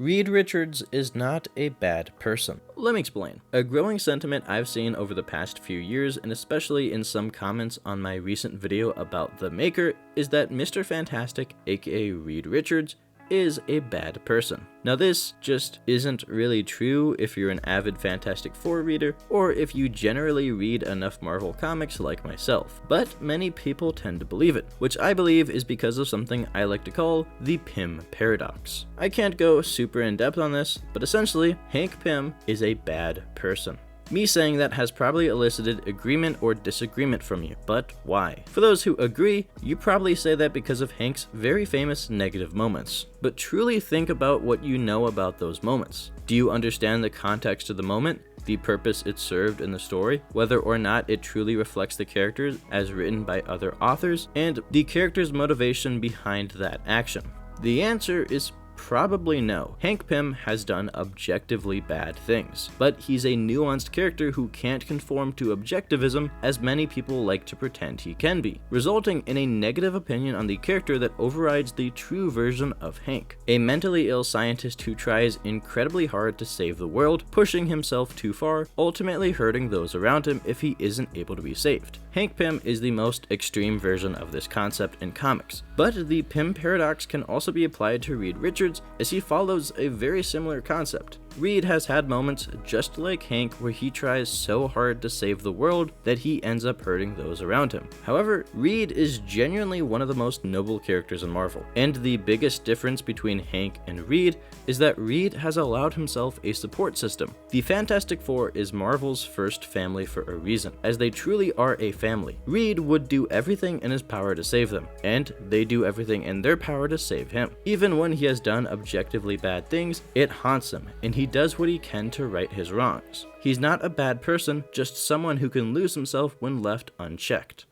Reed Richards is not a bad person. Let me explain. A growing sentiment I've seen over the past few years, and especially in some comments on my recent video about The Maker, is that Mr. Fantastic, aka Reed Richards, is a bad person. Now this just isn't really true if you're an avid Fantastic Four reader, or if you generally read enough Marvel comics like myself, but many people tend to believe it, which I believe is because of something I like to call the Pym paradox. I can't go super in depth on this, but essentially, Hank Pym is a bad person. Me saying that has probably elicited agreement or disagreement from you, but why? For those who agree, you probably say that because of Hank's very famous negative moments. But truly think about what you know about those moments. Do you understand the context of the moment, the purpose it served in the story, whether or not it truly reflects the characters as written by other authors, and the character's motivation behind that action? The answer is probably no. Hank Pym has done objectively bad things, but he's a nuanced character who can't conform to objectivism as many people like to pretend he can be, resulting in a negative opinion on the character that overrides the true version of Hank. A mentally ill scientist who tries incredibly hard to save the world, pushing himself too far, ultimately hurting those around him if he isn't able to be saved. Hank Pym is the most extreme version of this concept in comics, but the Pym paradox can also be applied to Reed Richards, as he follows a very similar concept. Reed has had moments just like Hank where he tries so hard to save the world that he ends up hurting those around him. However, Reed is genuinely one of the most noble characters in Marvel, and the biggest difference between Hank and Reed is that Reed has allowed himself a support system. The Fantastic Four is Marvel's first family for a reason, as they truly are a family. Reed would do everything in his power to save them, and they do everything in their power to save him. Even when he has done objectively bad things, it haunts him, and he does what he can to right his wrongs. He's not a bad person, just someone who can lose himself when left unchecked.